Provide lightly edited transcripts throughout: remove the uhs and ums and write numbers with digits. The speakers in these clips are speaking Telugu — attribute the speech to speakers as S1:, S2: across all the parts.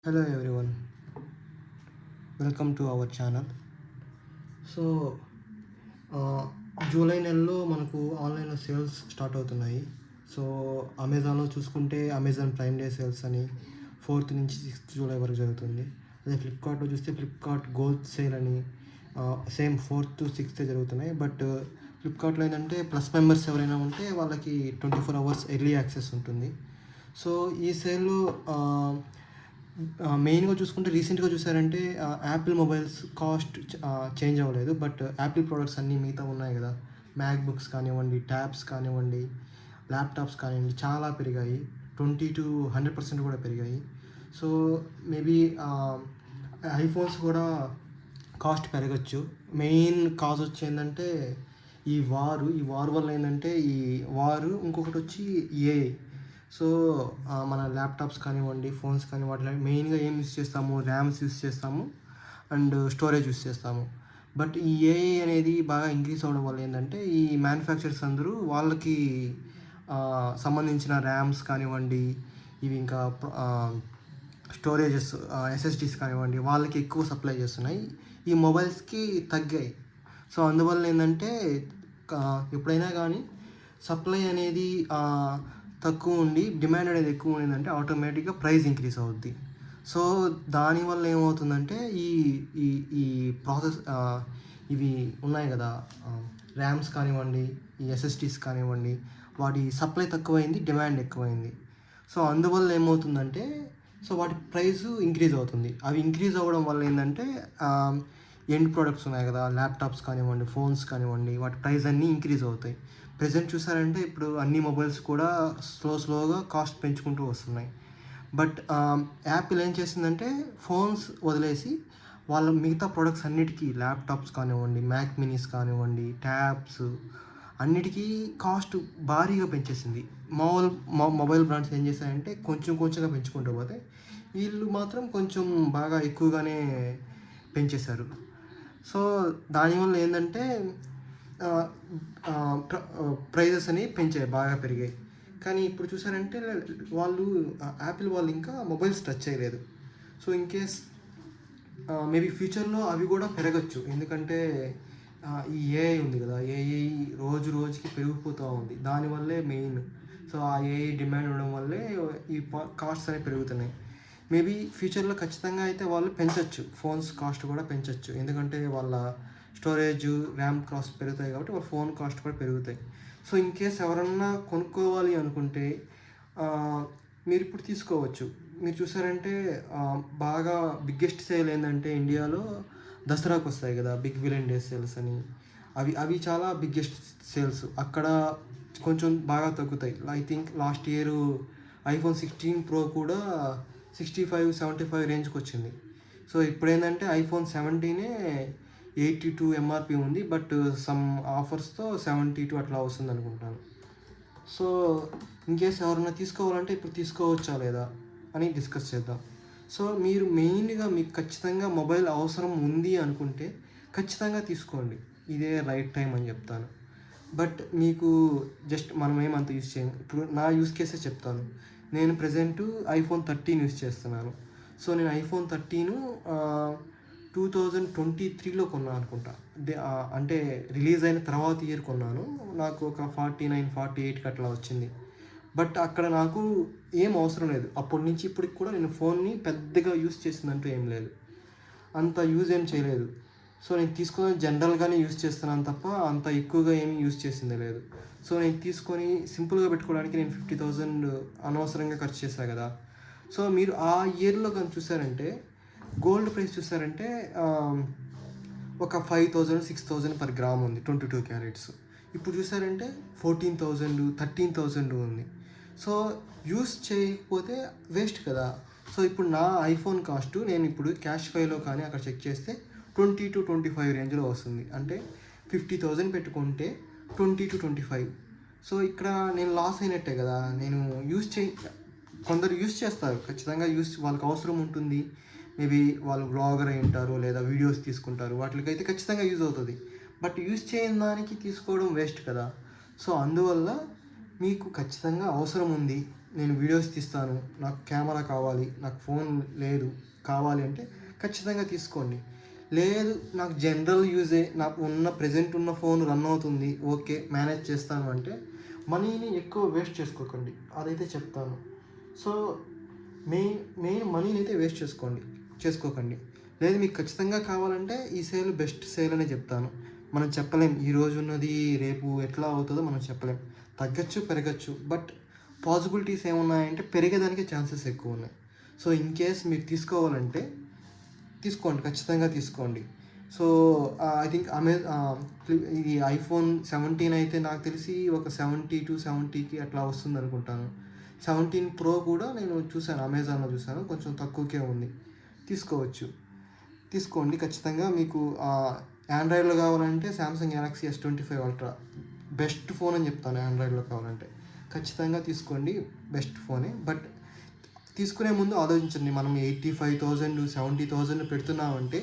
S1: Hello everyone, welcome to our channel. So July నెలలో మనకు ఆన్లైన్లో సేల్స్ స్టార్ట్ అవుతున్నాయి. సో అమెజాన్లో చూసుకుంటే అమెజాన్ ప్రైమ్ డే సేల్స్ అని 4th నుంచి 6th జూలై వరకు జరుగుతుంది. అదే ఫ్లిప్కార్ట్లో చూస్తే ఫ్లిప్కార్ట్ గోల్డ్ సేల్ అని సేమ్ 4th to 6th జరుగుతున్నాయి. బట్ ఫ్లిప్కార్ట్లో ఏంటంటే ప్లస్ మెంబర్స్ ఎవరైనా ఉంటే వాళ్ళకి 24 అవర్స్ ఎర్లీ యాక్సెస్ ఉంటుంది. సో ఈ సేల్లో మెయిన్‌గా చూసుకుంటే రీసెంట్‌గా చూసారంటే యాపిల్ మొబైల్స్ కాస్ట్ చేంజ్ అవ్వలేదు. బట్ యాపిల్ ప్రొడక్ట్స్ అన్నీ మిగతా ఉన్నాయి గదా! మ్యాక్‌బుక్స్ కానివ్వండి, ట్యాబ్స్ కానివ్వండి, ల్యాప్‌టాప్స్ కానివ్వండి చాలా పెరిగాయి. 20-100% కూడా పెరిగాయి. సో మేబీ ఐఫోన్స్ కూడా కాస్ట్ పెరగొచ్చు. మెయిన్ కాజ్ వచ్చి ఏందంటే ఈ వార్ వల్ల ఏందంటే ఇంకొకటొచ్చి ఏఐ. సో మన ల్యాప్టాప్స్ కానివ్వండి, ఫోన్స్ కానీ వాటిలో మెయిన్‌గా ఏం యూజ్ చేస్తాము, ర్యామ్స్ యూజ్ చేస్తాము అండ్ స్టోరేజ్ యూజ్ చేస్తాము. బట్ ఈ ఏఐ అనేది బాగా ఇంక్రీజ్ అవ్వడం వల్ల ఏందంటే ఈ మ్యానుఫ్యాక్చరర్స్ అందరూ వాళ్ళకి సంబంధించిన ర్యామ్స్ కానివ్వండి, ఇవి ఇంకా స్టోరేజెస్ ఎస్ఎస్డీస్ కానివ్వండి వాళ్ళకి ఎక్కువ సప్లై చేస్తున్నాయి. ఈ మొబైల్స్‌కి తగ్గాయి. సో అందువల్ల ఏందంటే ఎప్పుడైనా కానీ సప్లై అనేది తక్కువ ఉండి డిమాండ్ అనేది ఎక్కువ ఉండిందంటే ఆటోమేటిక్‌గా ప్రైస్ ఇంక్రీజ్ అవుద్ది. సో దానివల్ల ఏమవుతుందంటే ఈ ఈ ఈ ప్రాసెస్ ఇవి ఉన్నాయి కదా, ర్యామ్స్ కానివ్వండి, ఈ ఎస్ఎస్డీస్ కానివ్వండి, వాటి సప్లై తక్కువైంది, డిమాండ్ ఎక్కువైంది. సో అందువల్ల ఏమవుతుందంటే వాటి ప్రైసు ఇంక్రీజ్ అవుతుంది. అవి ఇంక్రీజ్ అవ్వడం వల్ల ఏందంటే ఎండ్ ప్రొడక్ట్స్ ఉన్నాయి కదా, ల్యాప్టాప్స్ కానివ్వండి, ఫోన్స్ కానివ్వండి, వాటి ప్రైస్ అన్నీ ఇంక్రీజ్ అవుతాయి. ప్రెజెంట్ చూసారంటే ఇప్పుడు అన్ని మొబైల్స్ కూడా స్లోగా కాస్ట్ పెంచుకుంటూ వస్తున్నాయి. బట్ యాపిల్ ఏం చేసిందంటే ఫోన్స్ వదిలేసి వాళ్ళ మిగతా ప్రొడక్ట్స్ అన్నిటికీ ల్యాప్టాప్స్ కానివ్వండి, మ్యాక్ మినీస్ కానివ్వండి, ట్యాబ్స్ అన్నిటికీ కాస్ట్ భారీగా పెంచేసింది. మొబైల్ బ్రాండ్స్ ఏం చేశాయంటే కొంచెంగా పెంచుకుంటూ పోతే వీళ్ళు మాత్రం కొంచెం బాగా ఎక్కువగానే పెంచేశారు. సో దానివల్ల ఏందంటే ప్రైజెస్ అనేవి పెంచాయి, బాగా పెరిగాయి. కానీ ఇప్పుడు చూసారంటే యాపిల్ వాళ్ళు ఇంకా మొబైల్స్ టచ్ చేయలేదు. సో ఇన్ కేస్ మేబీ ఫ్యూచర్లో అవి కూడా పెరగచ్చు. ఎందుకంటే ఈ ఏఐ ఉంది కదా, ఏఐ రోజుకి పెరిగిపోతూ ఉంది. దానివల్లే మెయిన్. సో ఆ ఏఐ డిమాండ్ ఉండడం వల్లే ఈ కాస్ట్స్ అనేవి పెరుగుతున్నాయి. మేబీ ఫ్యూచర్లో ఖచ్చితంగా అయితే వాళ్ళు పెంచొచ్చు, ఫోన్స్ కాస్ట్ కూడా పెంచొచ్చు. ఎందుకంటే వాళ్ళ స్టోరేజ్, ర్యామ్ కాస్ట్ పెరుగుతాయి కాబట్టి వాళ్ళ ఫోన్ కాస్ట్ కూడా పెరుగుతాయి. సో ఇన్ కేస్ ఎవరన్నా కొనుక్కోవాలి అనుకుంటే మీరు ఇప్పుడు తీసుకోవచ్చు. మీరు చూసారంటే బాగా బిగ్గెస్ట్ సేల్ ఏంటంటే ఇండియాలో దసరాకు వస్తాయి కదా, బిగ్ బిలియన్ డే సేల్స్ అని. అవి చాలా బిగ్గెస్ట్ సేల్స్. అక్కడ కొంచెం బాగా తగ్గుతాయి. I think last year iPhone 16 Pro కూడా 65-75 రేంజ్కి వచ్చింది. సో ఇప్పుడు ఏంటంటే ఐఫోన్ 17 82 ఎంఆర్పి ఉంది. బట్ సమ్ ఆఫర్స్తో 72 అట్లా వస్తుంది అనుకుంటాను. సో ఇన్ కేస్ ఎవరైనా తీసుకోవాలంటే ఇప్పుడు తీసుకోవచ్చా లేదా అని డిస్కస్ చేద్దాం. సో మీరు మెయిన్గా మీకు ఖచ్చితంగా మొబైల్ అవసరం ఉంది అనుకుంటే ఖచ్చితంగా తీసుకోండి. ఇదే రైట్ టైం అని చెప్తాను. బట్ మీకు జస్ట్ మనం ఏమంత యూస్ చేయం. ఇప్పుడు నా యూస్ కేసే చెప్తాను. నేను ప్రజెంట్ ఐఫోన్ 13 యూస్ చేస్తున్నాను. సో నేను ఐఫోన్ 13 2023లో కొన్నాను అనుకుంటా. అంటే రిలీజ్ అయిన తర్వాత ఇయర్ కొన్నాను. నాకు ఒక 49-48కి అట్లా వచ్చింది. బట్ అక్కడ నాకు ఏం అవసరం లేదు. అప్పటి నుంచి ఇప్పటికి కూడా నేను ఫోన్ని పెద్దగా యూస్ చేసిందంటూ ఏం లేదు, అంత యూజ్ ఏం చేయలేదు. సో నేను తీసుకొని జనరల్గానే యూస్ చేస్తున్నాను తప్ప అంత ఎక్కువగా ఏమీ యూస్ చేసిందే లేదు. సో నేను తీసుకొని సింపుల్గా పెట్టుకోవడానికి నేను 50,000 అనవసరంగా ఖర్చు చేశాను కదా. సో మీరు ఆ ఇయర్లో కానీ చూసారంటే గోల్డ్ ప్రైస్ చూసారంటే ఒక 5,000-6,000 పర్ గ్రామ్ ఉంది 22 క్యారెట్స్. ఇప్పుడు చూసారంటే 14,000, 13,000 ఉంది. సో యూస్ చేయకపోతే వేస్ట్ కదా. సో ఇప్పుడు నా ఐఫోన్ కాస్ట్ నేను ఇప్పుడు క్యాష్ ఫైలో కానీ అక్కడ చెక్ చేస్తే 20-25 రేంజ్లో వస్తుంది. అంటే 50,000 పెట్టుకుంటే 20-25. సో ఇక్కడ నేను లాస్ అయినట్టే కదా. నేను కొందరు యూస్ చేస్తారు, ఖచ్చితంగా వాళ్ళకి అవసరం ఉంటుంది. మేబీ వాళ్ళు బ్లాగర్ అయి ఉంటారు లేదా వీడియోస్ తీసుకుంటారు, వాటికైతే ఖచ్చితంగా యూజ్ అవుతుంది. బట్ యూజ్ చేయని దానికి తీసుకోవడం వేస్ట్ కదా. సో అందువల్ల మీకు ఖచ్చితంగా అవసరం ఉంది, నేను వీడియోస్ తీస్తాను, నాకు కెమెరా కావాలి, నాకు ఫోన్ లేదు కావాలి అంటే ఖచ్చితంగా తీసుకోండి. లేదు నాకు జనరల్ యూజే, నాకు ప్రెజెంట్ ఉన్న ఫోన్ రన్ అవుతుంది, ఓకే మేనేజ్ చేస్తాను అంటే మనీని ఎక్కువ వేస్ట్ చేసుకోకండి, అదైతే చెప్తాను. సో మెయిన్ మనీని అయితే వేస్ట్ చేసుకోకండి. లేదు మీకు ఖచ్చితంగా కావాలంటే ఈ సేల్ బెస్ట్ సేల్ అనే చెప్తాను. మనం చెప్పలేం ఈరోజు ఉన్నది రేపు ఎట్లా అవుతుందో మనం చెప్పలేం, తగ్గచ్చు పెరగచ్చు, బట్ పాసిబిలిటీస్ ఏమున్నాయంటే పెరిగేదానికి ఛాన్సెస్ ఎక్కువ ఉన్నాయి. సో ఇన్ కేస్ మీరు తీసుకోవాలంటే తీసుకోండి, ఖచ్చితంగా తీసుకోండి. సో ఐ థింక్ ఇది ఐఫోన్ 17 అయితే నాకు తెలిసి ఒక 70 to 70కి అట్లా వస్తుంది అనుకుంటాను. 17 Pro కూడా నేను చూశాను, అమెజాన్లో చూశాను, కొంచెం తక్కువకే ఉంది, తీసుకోండి ఖచ్చితంగా. మీకు ఆండ్రాయిడ్లో కావాలంటే Samsung Galaxy S25 ultra best phone అని చెప్తాను. ఆండ్రాయిడ్లో కావాలంటే ఖచ్చితంగా తీసుకోండి, బెస్ట్ ఫోనే. బట్ తీసుకునే ముందు ఆలోచించండి, మనం 85,000 70,000 పెడుతున్నామంటే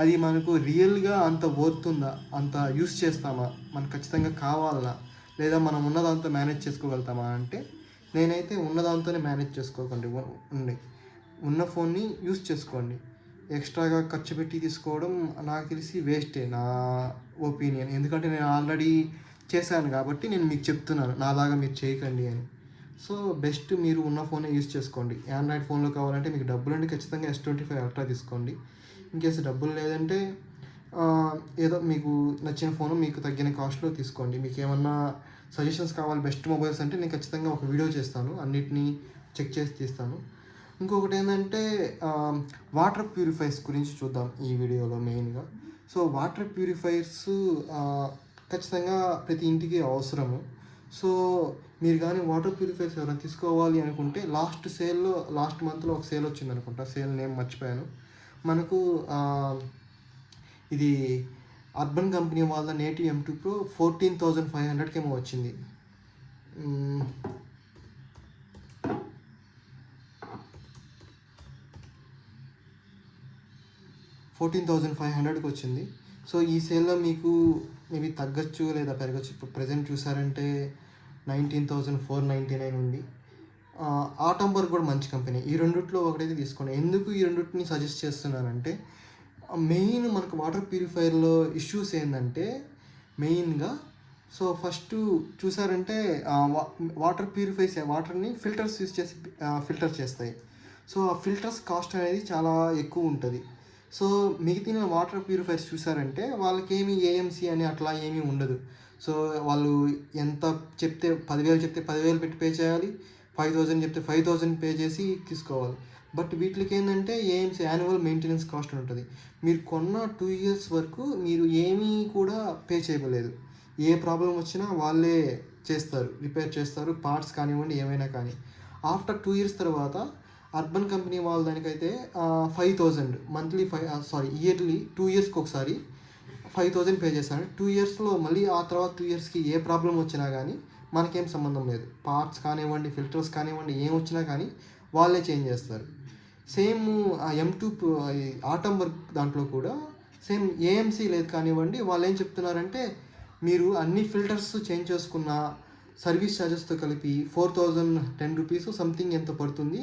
S1: అది మనకు రియల్గా అంత వర్త్ ఉందా, అంత యూస్ చేస్తామా, మనకు ఖచ్చితంగా కావాలా, లేదా మనం ఉన్నదాంతో మేనేజ్ చేసుకోగలుగుతామా అంటే నేనైతే ఉన్నదాంతోనే మేనేజ్ చేసుకోకండి, ఉన్న ఫోన్ని యూస్ చేసుకోండి. ఎక్స్ట్రాగా ఖర్చు పెట్టి తీసుకోవడం నాకు తెలిసి వేస్టే, నా ఒపీనియన్. ఎందుకంటే నేను ఆల్రెడీ చేశాను కాబట్టి నేను మీకు చెప్తున్నాను, నాలాగా మీరు చేయకండి అని. సో బెస్ట్ మీరు ఉన్న ఫోనే యూస్ చేసుకోండి. ఆండ్రాయిడ్ ఫోన్లో కావాలంటే మీకు డబ్బులు అంటే ఖచ్చితంగా S25 అల్ట్రా తీసుకోండి. ఇన్కేస్ డబ్బులు లేదంటే ఏదో మీకు నచ్చిన ఫోను మీకు తగ్గిన కాస్ట్లో తీసుకోండి. మీకు ఏమన్నా సజెషన్స్ కావాలి బెస్ట్ మొబైల్స్ అంటే నేను ఖచ్చితంగా ఒక వీడియో చేస్తాను, అన్నిటినీ చెక్ చేసి తీస్తాను. ఇంకొకటి ఏంటంటే వాటర్ ప్యూరిఫైర్స్ గురించి చూద్దాం ఈ వీడియోలో మెయిన్గా. సో వాటర్ ప్యూరిఫైర్స్ ఖచ్చితంగా ప్రతి ఇంటికి అవసరము. సో మీరు కానీ వాటర్ ప్యూరిఫైర్స్ ఎవరైనా తీసుకోవాలి అనుకుంటే లాస్ట్ మంత్లో ఒక సేల్ వచ్చింది అనుకుంటా, సేల్ నేమ్ మర్చిపోయాను. మనకు ఇది అర్బన్ కంపెనీ వాళ్ళ నేటివ్ M2 Pro 14,500కి ఏమో వచ్చింది. 14,500కి వచ్చింది. సో ఈ సేల్లో మీకు మేబీ తగ్గచ్చు లేదా పెరగచ్చు. ఇప్పుడు ప్రజెంట్ చూసారంటే 19,499 ఉంది. ఆటంబర్గ్ కూడా మంచి కంపెనీ. ఈ రెండిట్లో ఒకటైతే తీసుకోండి. ఎందుకు ఈ రెండింటిని సజెస్ట్ చేస్తున్నానంటే మెయిన్ మనకు వాటర్ ప్యూరిఫైయర్లో ఇష్యూస్ ఏంటంటే మెయిన్గా, సో ఫస్ట్ చూసారంటే వాటర్ ప్యూరిఫైర్స్ వాటర్ని ఫిల్టర్స్ యూస్ చేసి ఫిల్టర్ చేస్తాయి. సో ఆ ఫిల్టర్స్ కాస్ట్ అనేది చాలా ఎక్కువ ఉంటుంది. సో మిగతా వాటర్ ప్యూరిఫైర్స్ చూసారంటే వాళ్ళకేమీ AMC అని అట్లా ఏమీ ఉండదు. సో వాళ్ళు ఎంత చెప్తే 10,000 చెప్తే 10,000 పెట్టి పే చేయాలి, 5,000 చెప్తే 5,000 పే చేసి తీసుకోవాలి. బట్ వీటికి ఏంటంటే AMC యాన్యువల్ మెయింటెనెన్స్ కాస్ట్ ఉంటుంది. మీరు కొన్న 2 years వరకు మీరు ఏమీ కూడా పే చేయలేదు. ఏ ప్రాబ్లం వచ్చినా వాళ్ళే చేస్తారు, రిపేర్ చేస్తారు, పార్ట్స్ కానివ్వండి ఏమైనా కానీ. ఆఫ్టర్ 2 years తర్వాత అర్బన్ కంపెనీ వాళ్ళ దానికైతే 5,000 ఇయర్లీ 2 yearsకి ఒకసారి 5,000 పే చేస్తాను. 2 yearsలో మళ్ళీ ఆ తర్వాత 2 yearsకి ఏ ప్రాబ్లం వచ్చినా కానీ మనకేం సంబంధం లేదు. పార్ట్స్ కానివ్వండి, ఫిల్టర్స్ కానివ్వండి, ఏం వచ్చినా కానీ వాళ్ళే చేంజ్ చేస్తారు. సేమ్ M2 ఆటంబర్గ్ దాంట్లో కూడా సేమ్ AMC లేదు కానివ్వండి. వాళ్ళు ఏం చెప్తున్నారంటే మీరు అన్ని ఫిల్టర్స్ చేంజ్ చేసుకున్న సర్వీస్ ఛార్జెస్తో కలిపి 4,010 రూపీస్ సంథింగ్ ఎంత పడుతుంది.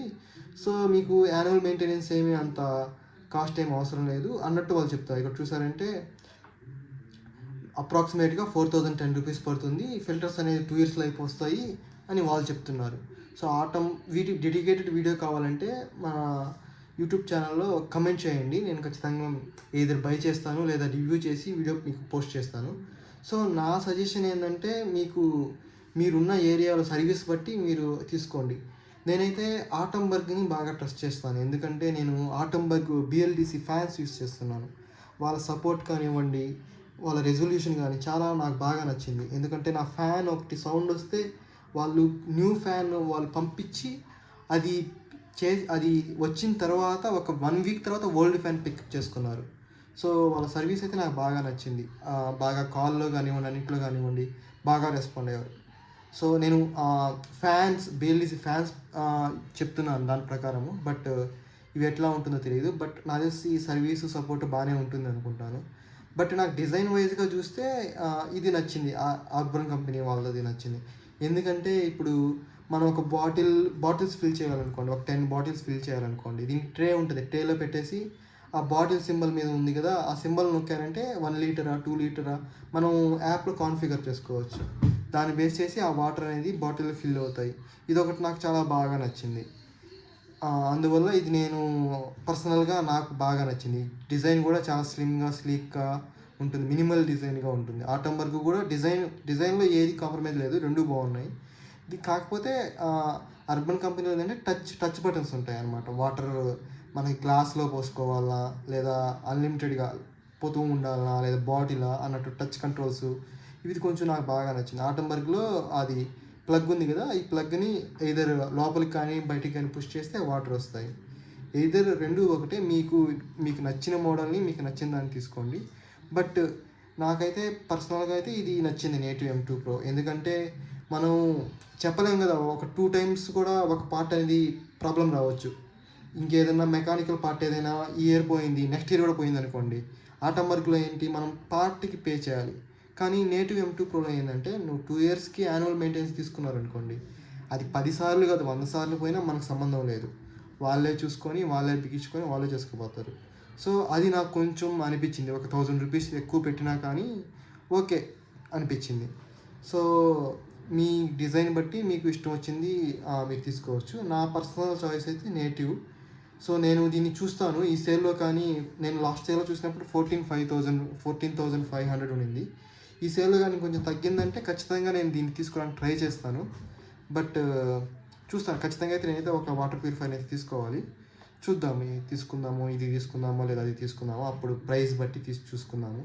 S1: సో మీకు యాన్యువల్ మెయింటెనెన్స్ ఏమీ అంత కాస్ట్ ఏమి అవసరం లేదు అన్నట్టు వాళ్ళు చెప్తారు. ఇక్కడ చూసారంటే అప్రాక్సిమేట్గా 4,010 రూపీస్ పడుతుంది, ఫిల్టర్స్ అనేది 2 yearsలో అయిపోతాయి అని వాళ్ళు చెప్తున్నారు. సో వీటి డెడికేటెడ్ వీడియో కావాలంటే మన యూట్యూబ్ ఛానల్లో కమెంట్ చేయండి, నేను ఖచ్చితంగా ఏదో బై చేస్తాను లేదా రివ్యూ చేసి వీడియో మీకు పోస్ట్ చేస్తాను. సో నా సజెషన్ ఏంటంటే మీరున్న ఏరియాలో సర్వీస్ బట్టి మీరు తీసుకోండి. నేనైతే ఆటంబర్గ్ని బాగా ట్రస్ట్ చేస్తాను, ఎందుకంటే నేను ఆటంబర్గ్ BLDC ఫ్యాన్స్ యూస్ చేస్తున్నాను. వాళ్ళ సపోర్ట్ కానివ్వండి, వాళ్ళ రెజల్యూషన్ కానీ చాలా నాకు బాగా నచ్చింది. ఎందుకంటే నా ఫ్యాన్ ఒకటి సౌండ్ వస్తే వాళ్ళు న్యూ ఫ్యాన్ వాళ్ళు పంపించి అది వచ్చిన తర్వాత ఒక 1 week తర్వాత ఓల్డ్ ఫ్యాన్ పికప్ చేసుకున్నారు. సో వాళ్ళ సర్వీస్ అయితే నాకు బాగా నచ్చింది. బాగా కాల్లో కానివ్వండి, అన్నింటిలో కానివ్వండి బాగా రెస్పాండ్ అయ్యారు. సో నేను BLDC ఫ్యాన్స్ చెప్తున్నాను దాని ప్రకారము. బట్ ఇవి ఎట్లా ఉంటుందో తెలియదు. బట్ నా తెలిసి ఈ సర్వీసు సపోర్ట్ బాగానే ఉంటుంది అనుకుంటాను. బట్ నాకు డిజైన్ వైజ్గా చూస్తే ఇది నచ్చింది, అర్బన్ కంపెనీ వాళ్ళది నచ్చింది. ఎందుకంటే ఇప్పుడు మనం ఒక బాటిల్స్ ఫిల్ చేయాలనుకోండి, ఒక 10 బాటిల్స్ ఫిల్ చేయాలనుకోండి, దీనికి ట్రే ఉంటుంది, ట్రేలో పెట్టేసి ఆ బాటిల్ సింబల్ మీద ఉంది కదా, ఆ సింబల్ నొక్కారంటే 1 లీటరా 2 లీటరా మనం యాప్లో కాన్ఫిగర్ చేసుకోవచ్చు. దాన్ని బేస్ చేసి ఆ వాటర్ అనేది బాటిల్లో ఫిల్ అవుతాయి. ఇదొకటి నాకు చాలా బాగా నచ్చింది. అందువల్ల ఇది నేను పర్సనల్గా నాకు బాగా నచ్చింది. డిజైన్ కూడా చాలా స్లిమ్గా స్లీక్గా ఉంటుంది, మినిమల్ డిజైన్గా ఉంటుంది. ఆటంబర్గ్ కూడా డిజైన్లో ఏది కాంప్రమైజ్ లేదు, రెండు బాగున్నాయి. ఇది కాకపోతే అర్బన్ కంపెనీలో ఏంటంటే టచ్ బటన్స్ ఉంటాయి అన్నమాట. వాటర్ మనకి గ్లాస్లో పోసుకోవాలా లేదా అన్లిమిటెడ్గా పోతూ ఉండాలా లేదా బాటిలా అన్నట్టు టచ్ కంట్రోల్స్, ఇది కొంచెం నాకు బాగా నచ్చింది. ఆటంబర్గ్లో అది ప్లగ్ ఉంది కదా, ఈ ప్లగ్ని ఎయిదర్ లోపలికి కానీ బయటికి కానీ పుష్ చేస్తే వాటర్ వస్తాయి. ఎయిదర్ రెండు ఒకటే, మీకు నచ్చిన మోడల్ని మీకు నచ్చిన దాన్ని తీసుకోండి. బట్ నాకైతే పర్సనల్గా అయితే ఇది నచ్చింది, నేటివ్ M2 Pro. ఎందుకంటే మనం చెప్పలేం కదా, ఒక 2 టైమ్స్ కూడా ఒక పార్ట్ అనేది ప్రాబ్లం రావచ్చు. ఇంకేదైనా మెకానికల్ పార్ట్ ఏదైనా ఈ ఇయర్ పోయింది, నెక్స్ట్ ఇయర్ కూడా పోయింది అనుకోండి, ఆటంబర్గ్లో ఏంటి మనం పార్ట్కి పే చేయాలి. కానీ నేటివ్ M2 Proలో ఏంటంటే నువ్వు 2 ఇయర్స్కి యాన్యువల్ మెయింటెనెన్స్ తీసుకున్నారనుకోండి, అది 10 సార్లు కాదు 100 సార్లు పోయినా మనకు సంబంధం లేదు. వాళ్ళే చూసుకొని వాళ్ళే బిగించుకొని వాళ్ళే చేసుకుపోతారు. సో అది నాకు కొంచెం అనిపించింది, ఒక 1000 రూపీస్ ఎక్కువ పెట్టినా కానీ ఓకే అనిపించింది. సో మీ డిజైన్ బట్టి మీకు ఇష్టం వచ్చింది మీరు తీసుకోవచ్చు. నా పర్సనల్ చాయిస్ అయితే నేటివ్. సో నేను దీన్ని చూస్తాను ఈ సేల్లో. కానీ నేను లాస్ట్ సేల్లో చూసినప్పుడు 14,500 ఉండింది. ఈ సేల్లో కానీ కొంచెం తగ్గిందంటే ఖచ్చితంగా నేను దీన్ని తీసుకోవడానికి ట్రై చేస్తాను. బట్ చూస్తాను ఖచ్చితంగా. అయితే నేనైతే ఒక వాటర్ ప్యూరిఫైర్ అయితే తీసుకోవాలి. చూద్దాము, ఇది తీసుకుందామో లేదా అది తీసుకుందామో, అప్పుడు ప్రైస్ బట్టి చూసుకుందాము.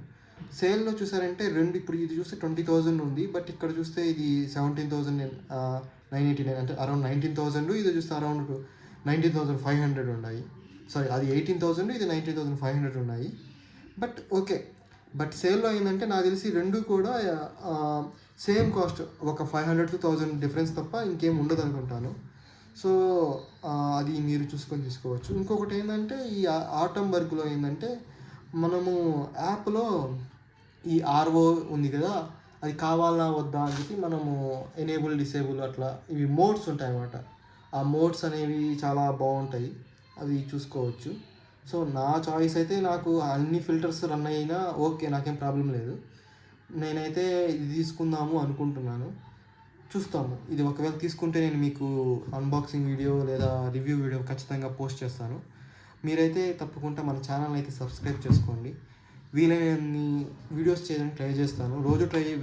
S1: సేల్లో చూసారంటే ఇప్పుడు ఇది చూస్తే 20,000 ఉంది, బట్ ఇక్కడ చూస్తే ఇది 17,989 అంటే అరౌండ్ 19,000. ఇది చూస్తే అరౌండ్ 19,500 ఉన్నాయి. సారీ, అది 18,000, ఇది 19,500 ఉన్నాయి. But okay. బట్ సేల్లో ఏంటంటే నాకు తెలిసి రెండు కూడా సేమ్ కాస్ట్, ఒక 500 to 1000 డిఫరెన్స్ తప్ప ఇంకేం ఉండదు అనుకుంటాను. సో అది మీరు చూసుకొని తీసుకోవచ్చు. ఇంకొకటి ఏంటంటే ఈ ఆటంబర్గ్లో ఏంటంటే మనము యాప్లో ఈ RO ఉంది కదా, అది కావాలా వద్దా అని చెప్పి మనము ఎనేబుల్ డిసేబుల్ అట్లా ఇవి మోడ్స్ ఉంటాయి అన్నమాట. ఆ మోడ్స్ అనేవి చాలా బాగుంటాయి, అవి చూసుకోవచ్చు. సో నా చాయిస్ అయితే నాకు అన్ని ఫిల్టర్స్ రన్ అయినా ఓకే, నాకేం ప్రాబ్లం లేదు. నేనైతే ఇది తీసుకుందాము అనుకుంటున్నాను. చూస్తాము. ఇది ఒకవేళ తీసుకుంటే నేను మీకు అన్బాక్సింగ్ వీడియో లేదా రివ్యూ వీడియో ఖచ్చితంగా పోస్ట్ చేస్తాను. మీరైతే తప్పకుండా మన ఛానల్ అయితే సబ్స్క్రైబ్ చేసుకోండి. వీలైనన్ని వీడియోస్ చేయడానికి ట్రై చేస్తాను,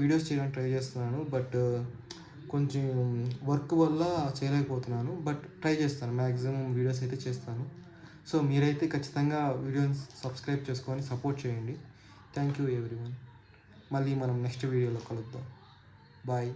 S1: వీడియోస్ చేయడానికి ట్రై చేస్తున్నాను. బట్ కొంచెం వర్క్ వల్ల చేయలేకపోతున్నాను. బట్ ట్రై చేస్తాను, మ్యాక్సిమం వీడియోస్ అయితే చేస్తాను. సో మీరైతే ఖచ్చితంగా వీడియోని సబ్స్క్రైబ్ చేసుకొని సపోర్ట్ చేయండి. Thank you everyone. మళ్ళీ మనం నెక్స్ట్ వీడియోలో కలుద్దాం. బాయ్.